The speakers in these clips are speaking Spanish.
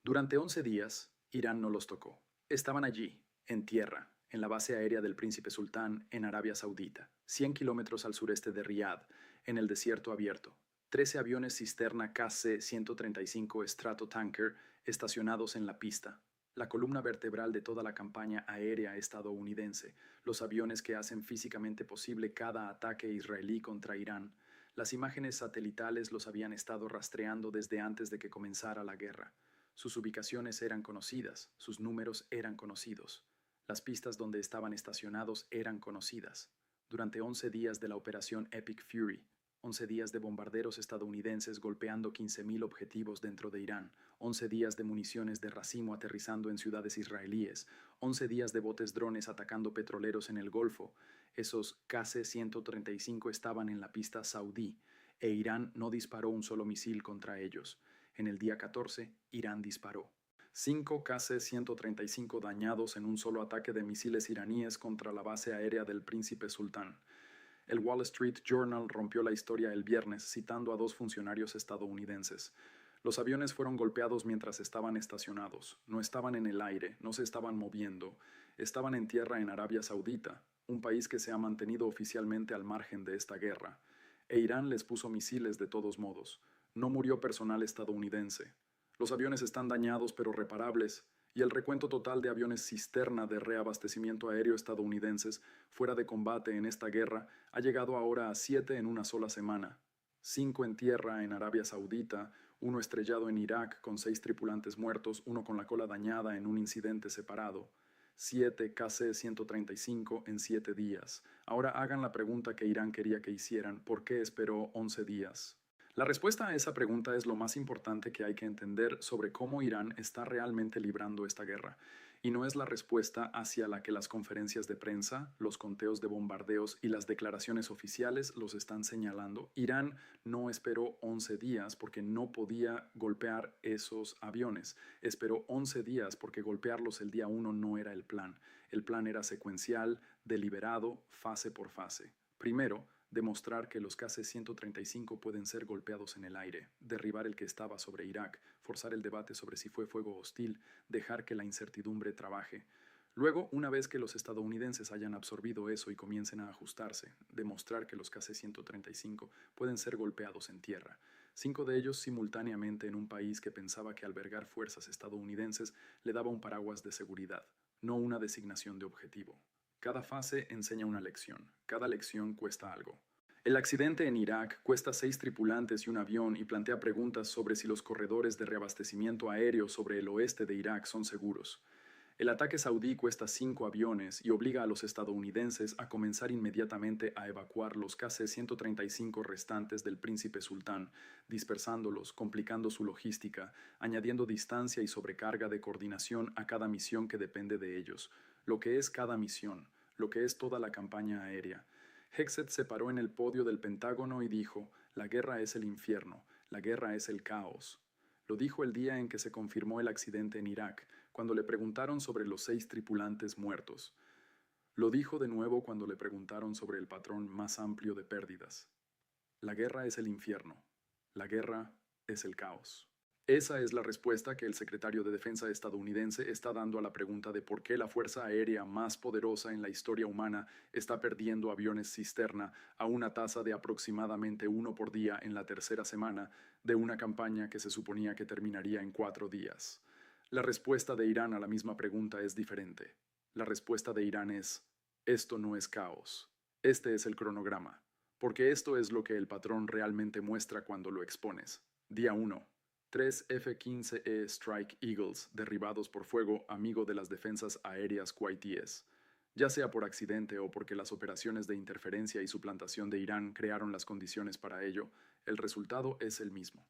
Durante 11 días, Irán no los tocó. Estaban allí, en tierra, en la base aérea del Príncipe Sultán, en Arabia Saudita, 100 kilómetros al sureste de Riad, en el desierto abierto. 13 aviones cisterna KC-135 Stratotanker estacionados en la pista. La columna vertebral de toda la campaña aérea estadounidense, los aviones que hacen físicamente posible cada ataque israelí contra Irán. Las imágenes satelitales los habían estado rastreando desde antes de que comenzara la guerra. Sus ubicaciones eran conocidas, sus números eran conocidos. Las pistas donde estaban estacionados eran conocidas. Durante 11 días de la operación Epic Fury, 11 días de bombarderos estadounidenses golpeando 15.000 objetivos dentro de Irán, 11 días de municiones de racimo aterrizando en ciudades israelíes, 11 días de botes drones atacando petroleros en el Golfo. Esos KC-135 estaban en la pista saudí, e Irán no disparó un solo misil contra ellos. En el día 14, Irán disparó. 5 KC-135 dañados en un solo ataque de misiles iraníes contra la base aérea del Príncipe Sultán. El Wall Street Journal rompió la historia el viernes citando a 2 funcionarios estadounidenses. Los aviones fueron golpeados mientras estaban estacionados. No estaban en el aire, no se estaban moviendo. Estaban en tierra en Arabia Saudita, un país que se ha mantenido oficialmente al margen de esta guerra. E Irán les puso misiles de todos modos. No murió personal estadounidense. Los aviones están dañados pero reparables, y el recuento total de aviones cisterna de reabastecimiento aéreo estadounidenses fuera de combate en esta guerra ha llegado ahora a 7 en una sola semana. 5 en tierra en Arabia Saudita, 1 estrellado en Irak con 6 tripulantes muertos, 1 con la cola dañada en un incidente separado. 7 KC-135 en 7 días. Ahora hagan la pregunta que Irán quería que hicieran: ¿por qué esperó 11 días? La respuesta a esa pregunta es lo más importante que hay que entender sobre cómo Irán está realmente librando esta guerra, y no es la respuesta hacia la que las conferencias de prensa, los conteos de bombardeos y las declaraciones oficiales los están señalando. Irán no esperó 11 días porque no podía golpear esos aviones. Esperó 11 días porque golpearlos el día 1 no era el plan. El plan era secuencial, deliberado, fase por fase. Primero, demostrar que los KC-135 pueden ser golpeados en el aire, derribar el que estaba sobre Irak, forzar el debate sobre si fue fuego hostil, dejar que la incertidumbre trabaje. Luego, una vez que los estadounidenses hayan absorbido eso y comiencen a ajustarse, demostrar que los KC-135 pueden ser golpeados en tierra. 5 de ellos simultáneamente en un país que pensaba que albergar fuerzas estadounidenses le daba un paraguas de seguridad, no una designación de objetivo. Cada fase enseña una lección. Cada lección cuesta algo. El accidente en Irak cuesta 6 tripulantes y un avión y plantea preguntas sobre si los corredores de reabastecimiento aéreo sobre el oeste de Irak son seguros. El ataque saudí cuesta 5 aviones y obliga a los estadounidenses a comenzar inmediatamente a evacuar los KC-135 restantes del Príncipe Sultán, dispersándolos, complicando su logística, añadiendo distancia y sobrecarga de coordinación a cada misión que depende de ellos. Lo que es cada misión, lo que es toda la campaña aérea. Hegseth se paró en el podio del Pentágono y dijo: la guerra es el infierno, la guerra es el caos. Lo dijo el día en que se confirmó el accidente en Irak, cuando le preguntaron sobre los 6 tripulantes muertos. Lo dijo de nuevo cuando le preguntaron sobre el patrón más amplio de pérdidas. La guerra es el infierno, la guerra es el caos. Esa es la respuesta que el secretario de Defensa estadounidense está dando a la pregunta de por qué la fuerza aérea más poderosa en la historia humana está perdiendo aviones cisterna a una tasa de aproximadamente 1 por día en la tercera semana de una campaña que se suponía que terminaría en 4 días. La respuesta de Irán a la misma pregunta es diferente. La respuesta de Irán es: esto no es caos. Este es el cronograma. Porque esto es lo que el patrón realmente muestra cuando lo expones. Día 1. 3 F-15E Strike Eagles derribados por fuego amigo de las defensas aéreas kuwaitíes. Ya sea por accidente o porque las operaciones de interferencia y suplantación de Irán crearon las condiciones para ello, el resultado es el mismo.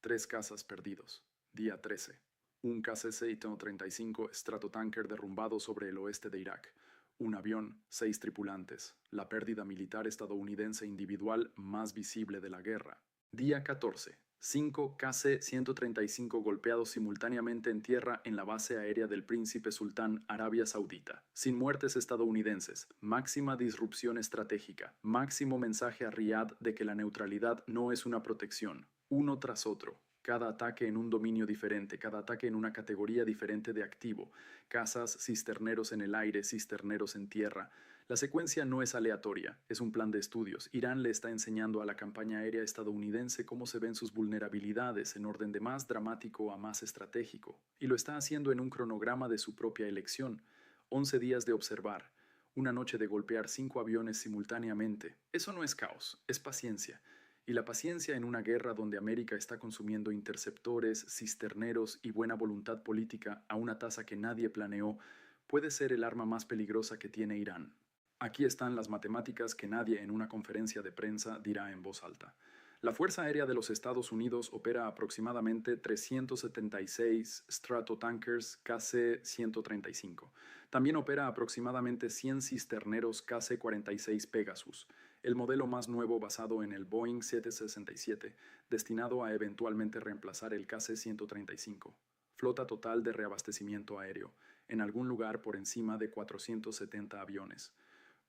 3 cazas perdidos. Día 13. Un KC-135 Stratotanker derrumbado sobre el oeste de Irak. Un avión, 6 tripulantes. La pérdida militar estadounidense individual más visible de la guerra. Día 14. 5 KC-135 golpeados simultáneamente en tierra en la base aérea del Príncipe Sultán, Arabia Saudita. Sin muertes estadounidenses. Máxima disrupción estratégica. Máximo mensaje a Riad de que la neutralidad no es una protección. Uno tras otro. Cada ataque en un dominio diferente, cada ataque en una categoría diferente de activo. Casas, cisterneros en el aire, cisterneros en tierra. La secuencia no es aleatoria, es un plan de estudios. Irán le está enseñando a la campaña aérea estadounidense cómo se ven sus vulnerabilidades en orden de más dramático a más estratégico. Y lo está haciendo en un cronograma de su propia elección. 11 días de observar. Una noche de golpear 5 aviones simultáneamente. Eso no es caos, es paciencia. Y la paciencia en una guerra donde América está consumiendo interceptores, cisterneros y buena voluntad política a una tasa que nadie planeó, puede ser el arma más peligrosa que tiene Irán. Aquí están las matemáticas que nadie en una conferencia de prensa dirá en voz alta. La Fuerza Aérea de los Estados Unidos opera aproximadamente 376 Stratotankers KC-135. También opera aproximadamente 100 cisterneros KC-46 Pegasus, el modelo más nuevo basado en el Boeing 767, destinado a eventualmente reemplazar el KC-135. Flota total de reabastecimiento aéreo, en algún lugar por encima de 470 aviones.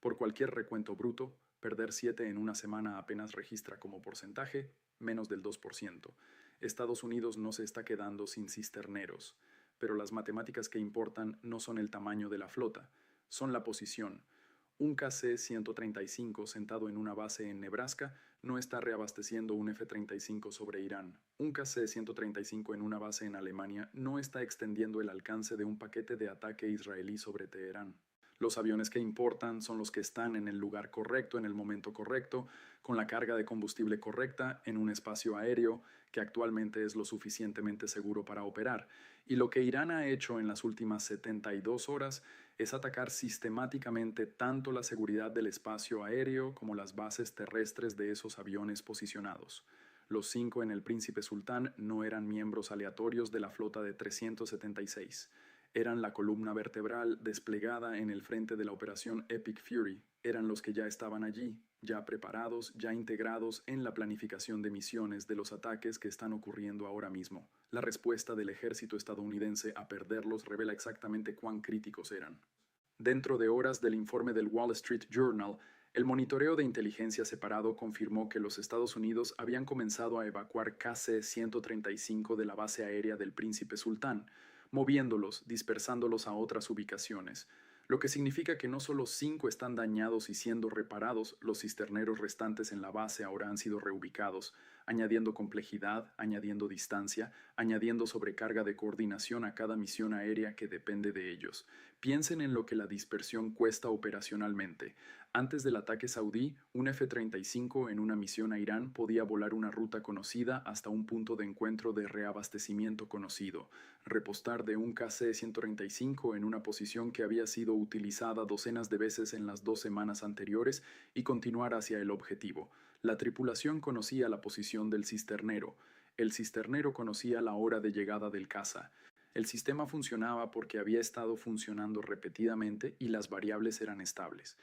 Por cualquier recuento bruto, perder 7 en una semana apenas registra como porcentaje menos del 2%. Estados Unidos no se está quedando sin cisterneros, pero las matemáticas que importan no son el tamaño de la flota, son la posición. Un KC-135 sentado en una base en Nebraska no está reabasteciendo un F-35 sobre Irán. Un KC-135 en una base en Alemania no está extendiendo el alcance de un paquete de ataque israelí sobre Teherán. Los aviones que importan son los que están en el lugar correcto, en el momento correcto, con la carga de combustible correcta, en un espacio aéreo que actualmente es lo suficientemente seguro para operar. Y lo que Irán ha hecho en las últimas 72 horas es atacar sistemáticamente tanto la seguridad del espacio aéreo como las bases terrestres de esos aviones posicionados. Los 5 en el Príncipe Sultán no eran miembros aleatorios de la flota de 376. Eran la columna vertebral desplegada en el frente de la operación Epic Fury. Eran los que ya estaban allí, ya preparados, ya integrados en la planificación de misiones de los ataques que están ocurriendo ahora mismo. La respuesta del ejército estadounidense a perderlos revela exactamente cuán críticos eran. Dentro de horas del informe del Wall Street Journal, el monitoreo de inteligencia separado confirmó que los Estados Unidos habían comenzado a evacuar KC-135 de la base aérea del Príncipe Sultán, moviéndolos, dispersándolos a otras ubicaciones, lo que significa que no solo 5 están dañados y siendo reparados, los cisterneros restantes en la base ahora han sido reubicados, añadiendo complejidad, añadiendo distancia, añadiendo sobrecarga de coordinación a cada misión aérea que depende de ellos. Piensen en lo que la dispersión cuesta operacionalmente. Antes del ataque saudí, un F-35 en una misión a Irán podía volar una ruta conocida hasta un punto de encuentro de reabastecimiento conocido, repostar de un KC-135 en una posición que había sido utilizada docenas de veces en las 2 semanas anteriores y continuar hacia el objetivo. La tripulación conocía la posición del cisternero. El cisternero conocía la hora de llegada del caza. El sistema funcionaba porque había estado funcionando repetidamente y las variables eran estables.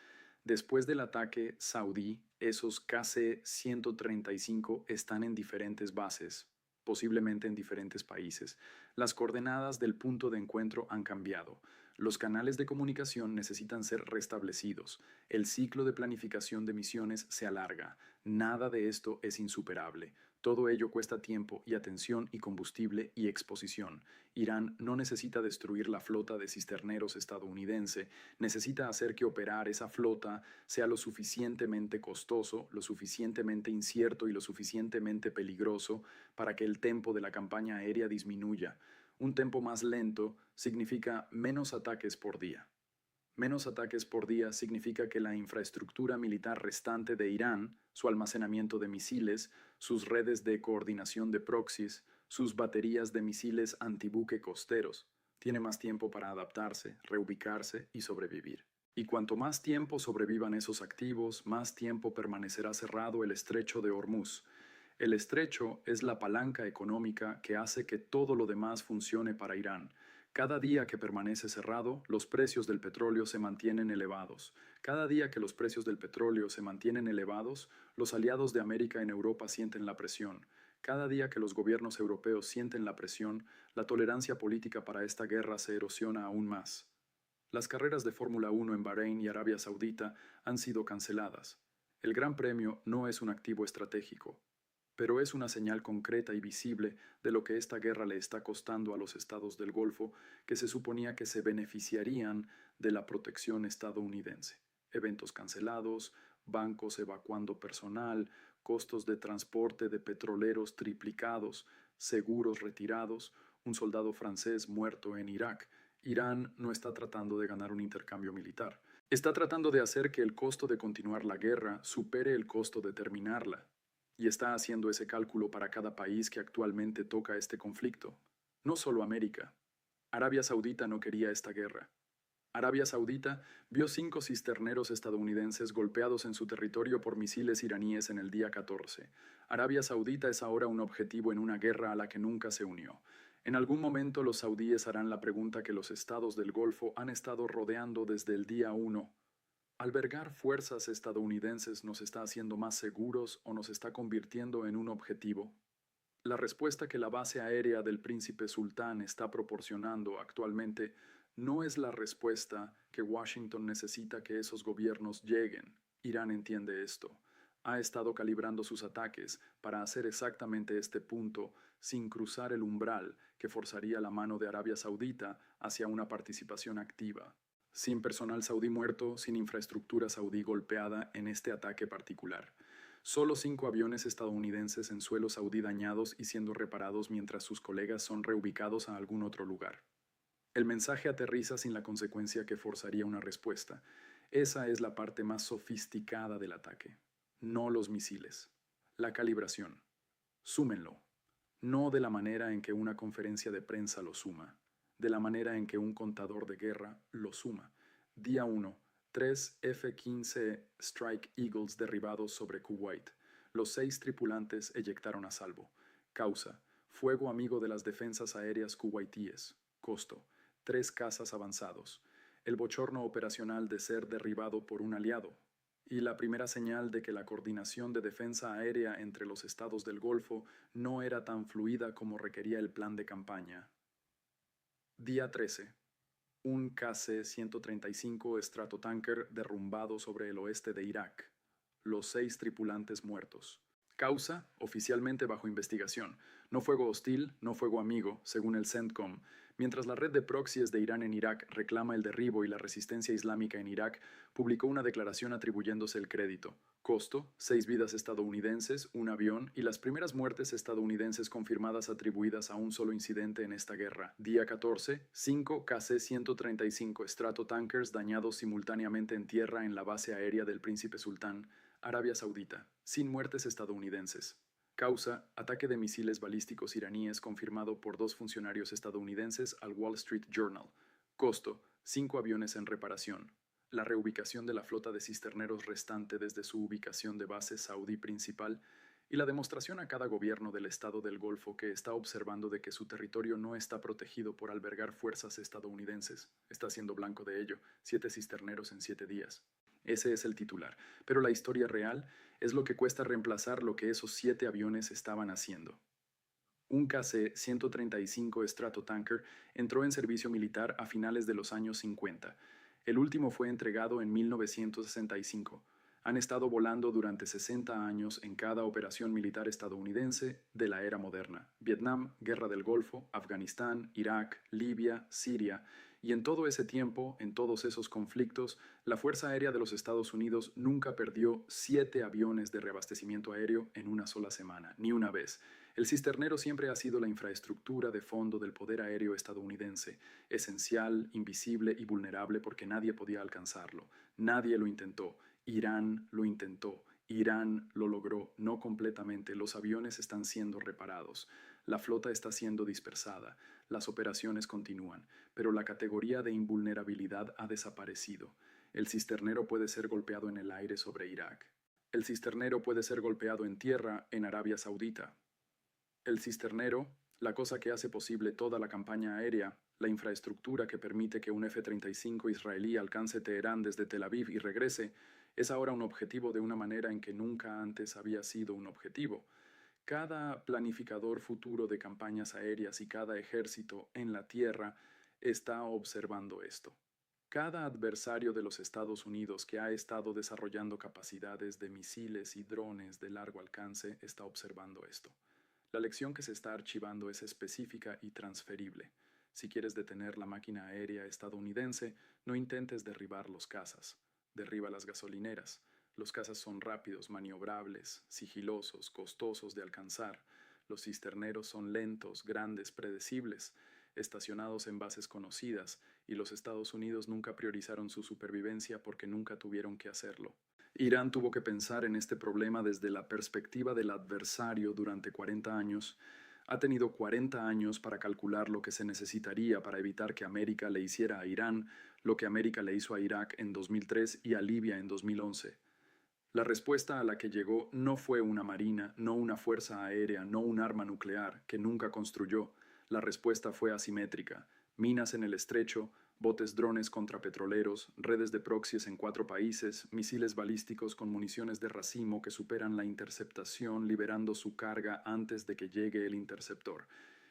Después del ataque saudí, esos KC-135 están en diferentes bases, posiblemente en diferentes países. Las coordenadas del punto de encuentro han cambiado. Los canales de comunicación necesitan ser restablecidos. El ciclo de planificación de misiones se alarga. Nada de esto es insuperable. Todo ello cuesta tiempo y atención y combustible y exposición. Irán no necesita destruir la flota de cisterneros estadounidense, necesita hacer que operar esa flota sea lo suficientemente costoso, lo suficientemente incierto y lo suficientemente peligroso para que el tempo de la campaña aérea disminuya. Un tempo más lento significa menos ataques por día. Menos ataques por día significa que la infraestructura militar restante de Irán, su almacenamiento de misiles, sus redes de coordinación de proxies, sus baterías de misiles antibuque costeros, tiene más tiempo para adaptarse, reubicarse y sobrevivir. Y cuanto más tiempo sobrevivan esos activos, más tiempo permanecerá cerrado el estrecho de Hormuz. El estrecho es la palanca económica que hace que todo lo demás funcione para Irán. Cada día que permanece cerrado, los precios del petróleo se mantienen elevados. Cada día que los precios del petróleo se mantienen elevados, los aliados de América en Europa sienten la presión. Cada día que los gobiernos europeos sienten la presión, la tolerancia política para esta guerra se erosiona aún más. Las carreras de Fórmula 1 en Bahrein y Arabia Saudita han sido canceladas. El Gran Premio no es un activo estratégico. pero es una señal concreta y visible de lo que esta guerra le está costando a los estados del Golfo que se suponía que se beneficiarían de la protección estadounidense. Eventos cancelados, bancos evacuando personal, costos de transporte de petroleros triplicados, seguros retirados, un soldado francés muerto en Irak. Irán no está tratando de ganar un intercambio militar. Está tratando de hacer que el costo de continuar la guerra supere el costo de terminarla, y está haciendo ese cálculo para cada país que actualmente toca este conflicto. No solo América. Arabia Saudita no quería esta guerra. Arabia Saudita vio 5 cisterneros estadounidenses golpeados en su territorio por misiles iraníes en el día 14. Arabia Saudita es ahora un objetivo en una guerra a la que nunca se unió. En algún momento los saudíes harán la pregunta que los estados del Golfo han estado rodeando desde el día 1. ¿Albergar fuerzas estadounidenses nos está haciendo más seguros o nos está convirtiendo en un objetivo? La respuesta que la base aérea del Príncipe Sultán está proporcionando actualmente no es la respuesta que Washington necesita que esos gobiernos lleguen. Irán entiende esto. Ha estado calibrando sus ataques para hacer exactamente este punto sin cruzar el umbral que forzaría la mano de Arabia Saudita hacia una participación activa. Sin personal saudí muerto, sin infraestructura saudí golpeada en este ataque particular. Solo 5 aviones estadounidenses en suelo saudí dañados y siendo reparados mientras sus colegas son reubicados a algún otro lugar. El mensaje aterriza sin la consecuencia que forzaría una respuesta. Esa es la parte más sofisticada del ataque, no los misiles. La calibración. Súmenlo. No de la manera en que una conferencia de prensa lo suma, de la manera en que un contador de guerra lo suma. Día 1. 3 F-15 Strike Eagles derribados sobre Kuwait. Los 6 tripulantes eyectaron a salvo. Causa: fuego amigo de las defensas aéreas kuwaitíes. Costo: 3 cazas avanzados. El bochorno operacional de ser derribado por un aliado. Y la primera señal de que la coordinación de defensa aérea entre los estados del Golfo no era tan fluida como requería el plan de campaña. Día 13. Un KC-135 Stratotanker derrumbado sobre el oeste de Irak. Los 6 tripulantes muertos. Causa: oficialmente bajo investigación. No fuego hostil, no fuego amigo, según el CENTCOM. Mientras la red de proxies de Irán en Irak reclama el derribo y la resistencia islámica en Irak publicó una declaración atribuyéndose el crédito. Costo: 6 vidas estadounidenses, un avión y las primeras muertes estadounidenses confirmadas atribuidas a un solo incidente en esta guerra. Día 14, 5 KC-135 Stratotankers dañados simultáneamente en tierra en la base aérea del Príncipe Sultán, Arabia Saudita, sin muertes estadounidenses. Causa: ataque de misiles balísticos iraníes confirmado por 2 funcionarios estadounidenses al Wall Street Journal. Costo: 5 aviones en reparación. La reubicación de la flota de cisterneros restante desde su ubicación de base saudí principal y la demostración a cada gobierno del estado del Golfo que está observando de que su territorio no está protegido por albergar fuerzas estadounidenses. Está siendo blanco de ello: 7 cisterneros en 7 días. Ese es el titular, pero la historia real es lo que cuesta reemplazar lo que esos 7 aviones estaban haciendo. Un KC-135 Stratotanker entró en servicio militar a finales de los años 50. El último fue entregado en 1965. Han estado volando durante 60 años en cada operación militar estadounidense de la era moderna: Vietnam, Guerra del Golfo, Afganistán, Irak, Libia, Siria. Y en todo ese tiempo, en todos esos conflictos, la Fuerza Aérea de los Estados Unidos nunca perdió 7 aviones de reabastecimiento aéreo en una sola semana, ni una vez. El cisternero siempre ha sido la infraestructura de fondo del poder aéreo estadounidense, esencial, invisible y vulnerable porque nadie podía alcanzarlo. Nadie lo intentó. Irán lo intentó. Irán lo logró, no completamente. Los aviones están siendo reparados. La flota está siendo dispersada. Las operaciones continúan, pero la categoría de invulnerabilidad ha desaparecido. El cisternero puede ser golpeado en el aire sobre Irak. El cisternero puede ser golpeado en tierra en Arabia Saudita. El cisternero, la cosa que hace posible toda la campaña aérea, la infraestructura que permite que un F-35 israelí alcance Teherán desde Tel Aviv y regrese, es ahora un objetivo de una manera en que nunca antes había sido un objetivo. Cada planificador futuro de campañas aéreas y cada ejército en la tierra está observando esto. Cada adversario de los Estados Unidos que ha estado desarrollando capacidades de misiles y drones de largo alcance está observando esto. La lección que se está archivando es específica y transferible. Si quieres detener la máquina aérea estadounidense, no intentes derribar los cazas. Derriba las gasolineras. Los cazas son rápidos, maniobrables, sigilosos, costosos de alcanzar. Los cisterneros son lentos, grandes, predecibles, estacionados en bases conocidas, y los Estados Unidos nunca priorizaron su supervivencia porque nunca tuvieron que hacerlo. Irán tuvo que pensar en este problema desde la perspectiva del adversario durante 40 años. Ha tenido 40 años para calcular lo que se necesitaría para evitar que América le hiciera a Irán lo que América le hizo a Irak en 2003 y a Libia en 2011. La respuesta a la que llegó no fue una marina, no una fuerza aérea, no un arma nuclear, que nunca construyó. La respuesta fue asimétrica: minas en el estrecho, botes drones contrapetroleros, redes de proxies en 4 países, misiles balísticos con municiones de racimo que superan la interceptación liberando su carga antes de que llegue el interceptor,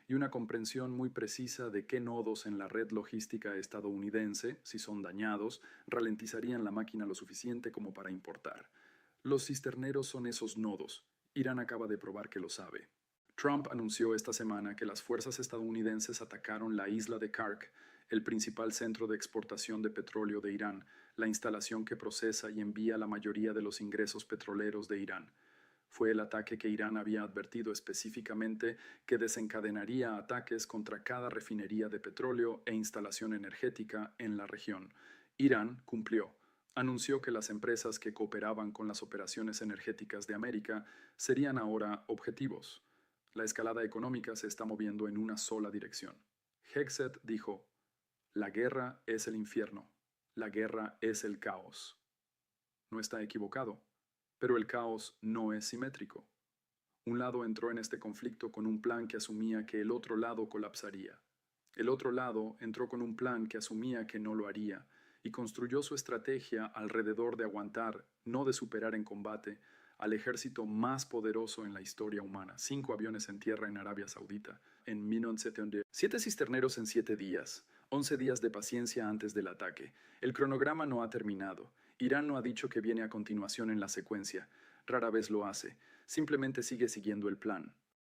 y una comprensión muy precisa de qué nodos en la red logística estadounidense, si son dañados, ralentizarían la máquina lo suficiente como para importar. Los cisterneros son esos nodos. Irán acaba de probar que lo sabe. Trump anunció esta semana que las fuerzas estadounidenses atacaron la isla de Kark, el principal centro de exportación de petróleo de Irán, la instalación que procesa y envía la mayoría de los ingresos petroleros de Irán. Fue el ataque que Irán había advertido específicamente que desencadenaría ataques contra cada refinería de petróleo e instalación energética en la región. Irán cumplió. Anunció que las empresas que cooperaban con las operaciones energéticas de América serían ahora objetivos. La escalada económica se está moviendo en una sola dirección. Hegseth dijo: la guerra es el infierno. La guerra es el caos. No está equivocado, pero el caos no es simétrico. Un lado entró en este conflicto con un plan que asumía que el otro lado colapsaría. El otro lado entró con un plan que asumía que no lo haría y construyó su estrategia alrededor de aguantar, no de superar en combate, al ejército más poderoso en la historia humana: 5 aviones en tierra en Arabia Saudita, en 1970. 7 cisterneros en 7 días, 11 días de paciencia antes del ataque. El cronograma no ha terminado. Irán no ha dicho que viene a continuación en la secuencia. Rara vez lo hace. Simplemente sigue siguiendo el plan.